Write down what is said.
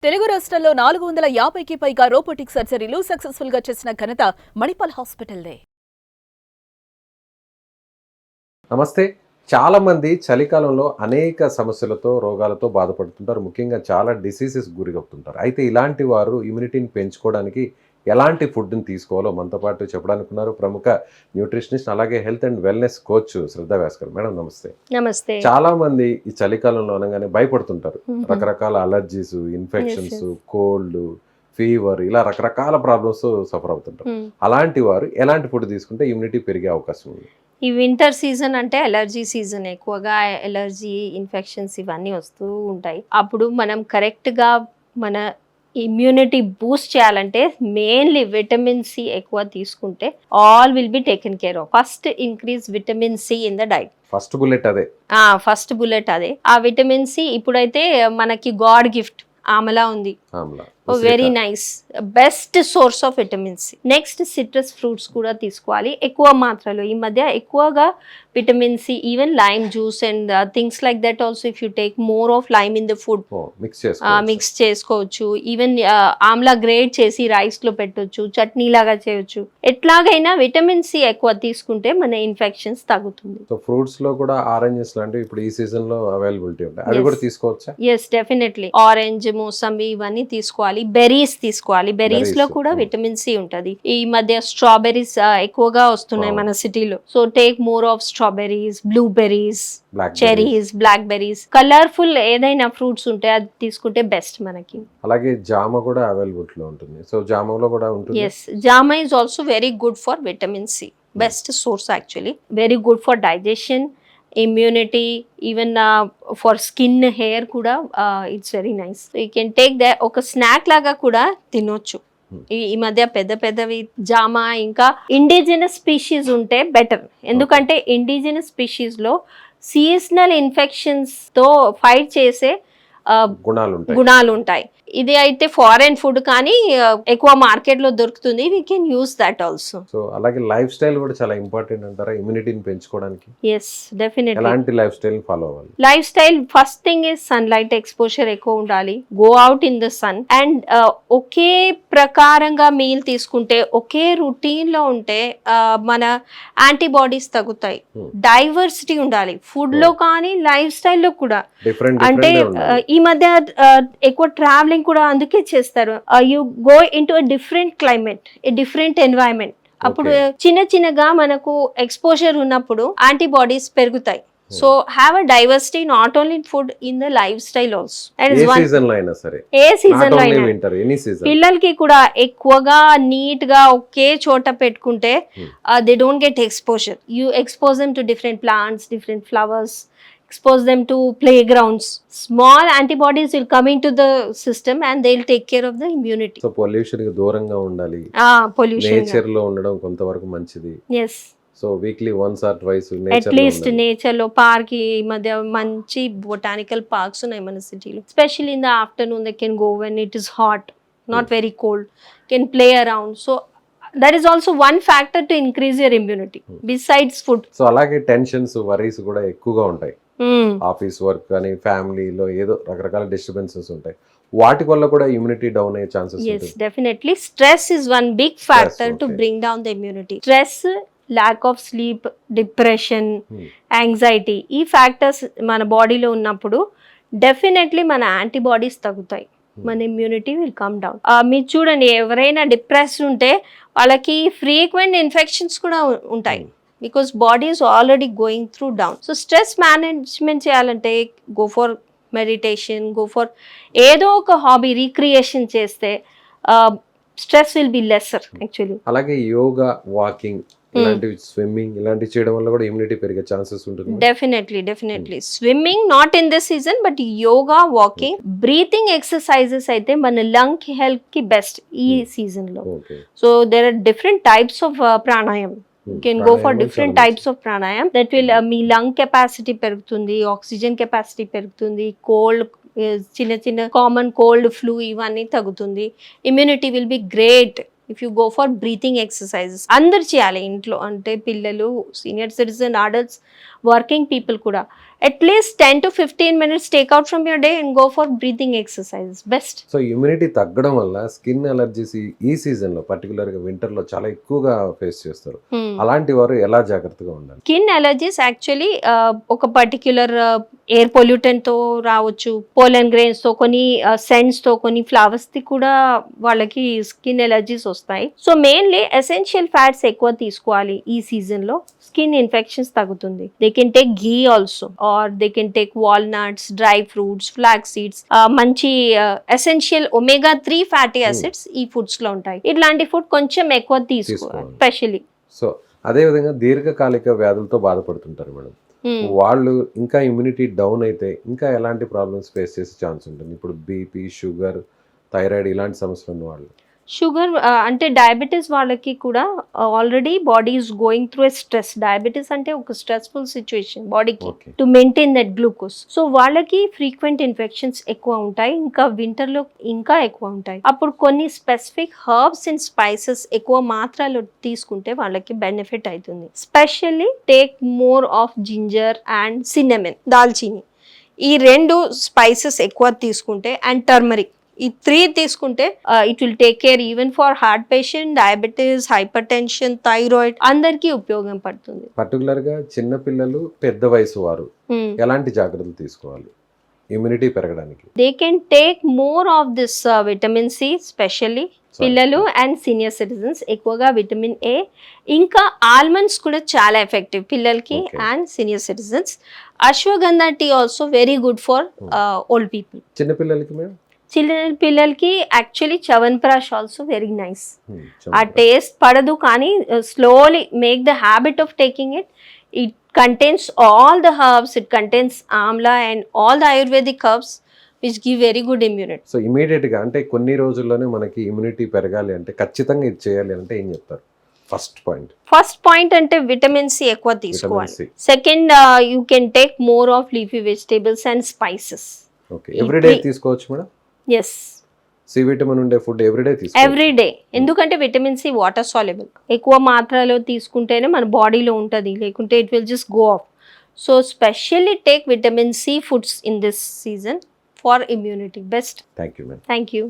తెలుగు రాష్ట్రాల్లో 450కి పైగా రోబోటిక్ సర్జరీలు సక్సెస్ఫుల్ గా చేసిన ఘనత మణిపాల్ హాస్పిటల్దే. నమస్తే. చాలామంది చలికాలంలో అనేక సమస్యలతో, రోగాలతో బాధపడుతుంటారు. ముఖ్యంగా చాలా డిసీజెస్ గురవుతుంటారు. అయితే ఇలాంటి వారు ఇమ్యూనిటీని పెంచుకోవడానికి ఎలాంటి ఫుడ్‌ని తీసుకోవాలో మనతో పాటు చెప్పడానికి ఉన్నారు ప్రముఖ న్యూట్రిషనిస్ట్, అలాగే హెల్త్ అండ్ వెల్‌నెస్ కోచ్ శ్రద్ధ వ్యాస్ గారు. మేడం నమస్తే. నమస్తే. చాలామంది ఈ చలికాలంలో అనగానే భయపడుతుంటారు. రకరకాల అలర్జీస్, ఇన్ఫెక్షన్స్, కోల్డ్, ఫీవర్ ఇలా రకరకాల ప్రాబ్లమ్స్ సఫర్ అవుతుంటారు. అలాంటి వారు ఎలాంటి ఫుడ్ తీసుకుంటే ఇమ్యూనిటీ పెరిగే అవకాశం ఉంది? ఈ వింటర్ సీజన్ అంటే ఎలర్జీ సీజన్, ఎక్కువగా ఎలర్జీ ఇన్ఫెక్షన్స్ ఇవన్నీ వస్తూ ఉంటాయి. అప్పుడు మనం కరెక్ట్గా మన ఇమ్యూనిటీ బూస్ట్ చేయాలంటే మెయిన్లీ విటమిన్ సి ఎక్కువ తీసుకుంటే all will be taken care of. First increase vitamin C in the diet. First bullet అదే. ఫస్ట్ బుల్లెట్ అదే. ఆ విటమిన్ సి ఇప్పుడైతే మనకి గాడ్ గిఫ్ట్ ఆమ్లా ఉంది. Very nice, best source of vitamin C. Next citrus fruits కూడా తీసుకోవాలి ఎక్కువ మాత్రలో. ఈ మధ్య ఎక్కువగా vitamin C, even lime juice and things like that also. If you take more of lime in the food mix చేసుకోవచ్చు. Even amla grate చేసి rice లో పెట్టొచ్చు, చట్నీ లాగా చేయొచ్చు. ఎట్లాగైనా విటమిన్ సి ఎక్కువ తీసుకుంటే మన ఇన్ఫెక్షన్స్ తగ్గుతుంది. సో ఫ్రూట్స్ లో కూడా ఆరెంజెస్ లాంటివి ఇప్పుడు ఈ సీజన్ లో అవైలబిలిటీ ఉంటాయి, అవి కూడా తీసుకోవచ్చా? Yes, definitely. ఆరెంజ్, మోసంబి ఇవన్నీ తీసుకోవాలి. బెర్రీస్ తీసుకోవాలి. బెర్రీస్ లో కూడా విటమిన్ సి ఉంటది. ఈ మధ్య స్ట్రాబెర్రీస్ ఎక్కువగా వస్తున్నాయి మన సిటీలో. So take more of strawberries, blueberries, cherries, blackberries. Colourful ఏదైనా ఫ్రూట్స్ ఉంటే అది తీసుకుంటే బెస్ట్ మనకి. అలాగే జామ కూడా అవైలబుల్ లో ఉంటుంది. సో జామలో కూడా ఉంటుంది. ఎస్, జామ is also very good for vitamin C. Best source actually. Very good for digestion, immunity, even for skin, hair కూడా it's very nice. You can take the ఒక స్నాక్ లాగా కూడా తినొచ్చు. ఈ మధ్య పెద్ద పెద్దవి జామ, ఇంకా ఇండిజినస్ స్పీషీస్ ఉంటే బెటర్. ఎందుకంటే ఇండిజినస్ స్పీషీస్ లో సీజనల్ ఇన్ఫెక్షన్స్ తో ఫైట్ చేసే గుణాలు ఉంటాయి. ఇది అయితే ఫారెన్ ఫుడ్ కానీ ఎక్కువ మార్కెట్ లో దొరుకుతుంది. We can use that also. So అలాగే లైఫ్ స్టైల్ కూడా చాలా ఇంపార్టెంట్ అంటారా ఇమ్యూనిటీని పెంచుకోవడానికి? Yes, definitely. ఎలాంటి లైఫ్ స్టైల్ ఫాలో అవ్వాలి? Lifestyle first thing is sunlight exposure ఎక్కువ ఉండాలి. Go out in the sun. And ఒకే ప్రకారంగా మీల్ తీసుకుంటే, ఒకే రొటీన్ లో ఉంటే మన యాంటీబాడీస్ తగ్గుతాయి. డైవర్సిటీ ఉండాలి ఫుడ్ లో కానీ లైఫ్ స్టైల్లో కూడా. అంటే ఈ మధ్య ఎక్కువ ట్రావెలింగ్ కూడా అందుకే చేస్తారు. You go into a different climate, a different environment. అప్పుడు చిన్నగా మనకు ఎక్స్పోజర్ ఉన్నప్పుడు యాంటీబాడీస్ పెరుగుతాయి. So have a diversity not only in food, in the life style also. A season లో అయినా పిల్లలకి కూడా ఎక్కువగా నీట్ గా ఒకే చోట పెట్టుకుంటే they don't get exposure. You expose them to different plants, different flowers, expose them to playgrounds. Small antibodies will come into the system and they'll take care of the immunity. So pollution కి దూరంగా ఉండాలి. Pollution nature లో ఉండడం కొంతవరకు మంచిది. Yes. So weekly once or twice nature at least nature లో park. ఈ మధ్య మంచి బొటానికల్ పార్క్స్ ఉన్నాయి మన సిటీలో. Specially in the afternoon they can go when it is hot, not very cold, can play around. So that is also one factor to increase your immunity besides food. So అలాగే tensions, worries కూడా ఎక్కువగా ఉంటాయి. Office work కానీ ఫ్యామిలీలో ఏదో రకరకాల disturbances ఉంటాయి. వాటి వల్ల కూడా ఇమ్యూనిటీ డౌన్ అయ్యే ఛాన్సెస్ ఉంటాయి. Yes, definitely. Stress is one big factor to bring down the immunity. Stress, lack of sleep, depression, anxiety, ఈ ఫ్యాక్టర్స్ మన బాడీలో ఉన్నప్పుడు డెఫినెట్లీ మన యాంటీబాడీస్ తగ్గుతాయి. మన ఇమ్యూనిటీ విల్ కమ్ డౌన్. మీరు చూడండి, ఎవరైనా డిప్రెస్డ్ ఉంటే వాళ్ళకి ఫ్రీక్వెంట్ ఇన్ఫెక్షన్స్ కూడా ఉంటాయి. Because body is already going through down. So stress management చేయాలంటే go for meditation, go for ఏదో ఒక హాబీ, రీక్రియేషన్ చేస్తే stress will be lesser actually. అలాగే యోగా, వాకింగ్ ఇలాంటివి, స్విమ్మింగ్ ఇలాంటివి చేయడం వల్ల కూడా ఇమ్యూనిటీ పెరిగే ఛాన్సెస్ ఉంటుంది. Definitely. Swimming not in this season, but yoga, walking, breathing exercises అయితే మన లంగ్ హెల్త్ కి బెస్ట్ ఈ సీజన్ లో. So there are different types of pranayama. You can go for different types of pranayam that will me lung capacity పెరుగుతుంది, oxygen capacity పెరుగుతుంది, cold, చిన్న common cold, flu ఇవన్నీ తగ్గుతుంది. Immunity will be great if you go for breathing exercises. అందరు చేయాలి ఇంట్లో, అంటే పిల్లలు, senior citizen, adults, working people కూడా. At least 10 to 15 minutes take out from your day and go for breathing exercises. Best. So immunity తగ్గడం వల్ల skin allergies ఈ సీజన్లో పర్టికులర్గా వింటర్లో చాలా ఎక్కువగా ఫేస్ చేస్తారు. అలాంటి వారు ఎలా జాగ్రత్తగా ఉండాలి? స్కిన్ అలర్జీస్ యాక్చువల్లీ ఒక పర్టిక్యులర్ ఎయిర్ పొల్యూటెంట్ తో రావచ్చు, పోలన్ గ్రెయిన్స్ తో, కొన్ని సెంట్స్ తో, కొన్ని ఫ్లవర్స్ ది కూడా వాళ్ళకి స్కిన్ ఎలర్జీస్ వస్తాయి. సో మెయిన్లీ ఎసెన్షియల్ ఫ్యాట్స్ ఎక్కువ తీసుకోవాలి ఈ సీజన్ లో. స్కిన్ ఇన్ఫెక్షన్స్ తగ్గుతుంది. They can take ghee also, or they can take walnuts, dry fruits, flax seeds. మంచి ఎసెన్షియల్ ఒమేగా 3 ఫ్యాటీ యాసిడ్స్ ఈ ఫుడ్స్ లో ఉంటాయి. ఇట్లాంటి ఫుడ్ కొంచెం ఎక్కువ తీసుకోవాలి స్పెషల్లీ. సో అదే విధంగా దీర్ఘకాలిక వ్యాధులతో బాధపడుతుంటారు మేడం. వాళ్ళు ఇంకా ఇమ్యూనిటీ డౌన్ అయితే ఇంకా ఎలాంటి ప్రాబ్లమ్స్ ఫేస్ చేసే ఛాన్స్ ఉంటుంది? ఇప్పుడు బీపీ, షుగర్, థైరాయిడ్ ఇలాంటి సమస్యలు ఉన్న వాళ్ళు. షుగర్ అంటే డయాబెటీస్ వాళ్ళకి కూడా already body is going through a stress. Diabetes అంటే ఒక స్ట్రెస్ఫుల్ సిచ్యువేషన్ బాడీకి to maintain that glucose. So వాళ్ళకి ఫ్రీక్వెంట్ ఇన్ఫెక్షన్స్ ఎక్కువ ఉంటాయి, ఇంకా వింటర్ లో ఇంకా ఎక్కువ ఉంటాయి. అప్పుడు కొన్ని స్పెసిఫిక్ హర్బ్స్ అండ్ స్పైసెస్ ఎక్కువ మాత్రలో తీసుకుంటే వాళ్ళకి బెనిఫిట్ అవుతుంది. Specially take more of ginger and cinnamon, దాల్చీని. ఈ 2 స్పైసెస్ ఎక్కువ తీసుకుంటే, అండ్ టర్మరిక్, ఈ 3 తీసుకుంటే it will take care even for heart patient, diabetes, hyper tension, thyroid అందరికీ ఉపయోగం పడుతుంది. పర్టికులర్ గా చిన్న పిల్లలు, పెద్ద వయసు వారు ఎలాంటి జాగ్రత్తలు తీసుకోవాలి ఇమ్యూనిటీ పెరగడానికి? They can take more of this vitamin C, specially పిల్లలు అండ్ సీనియర్ సిటిజన్స్. ఎక్కువగా విటమిన్ ఏ, ఇంకా ఆల్మండ్స్ కూడా చాలా ఎఫెక్టివ్ పిల్లలకి and senior citizens. Ashwagandha tea also very good for old people. చిన్న పిల్లలకి మేడం? చిన్న పిల్లలకి actually chyawanprash also very nice. ఆ టేస్ట్ పడదు, కానీ slowly make the habit of taking it. It contains all the herbs, it contains amla and all the ayurvedic herbs which give very good immunity. So immediate గా అంటే కొన్ని రోజుల్లోనే మనకి immunity పెరగాలి అంటే ఖచ్చితంగా ఇది చేయాలి అంటే ఏం చెప్తారు? ఫస్ట్ పాయింట్ అంటే విటమిన్ సి ఎక్కువ తీసుకోవాలి. Second, you can take more of leafy vegetables and spices. Okay, everyday తీసుకోవచ్చు మేడం? ఎస్, సి విటమిన్ ఉండే ఫుడ్ ఎవ్రీడే తీసుకోవాలి. ఎవ్రీడే. ఎందుకంటే విటమిన్ సి వాటర్ సాల్యుబుల్. ఎక్కువ మాత్రలో తీసుకుంటేనే మన బాడీలో ఉంటుంది, లేకుంటే it will just go off. So specially take vitamin C foods in this season for immunity. Best. Thank you, ma'am. Thank you.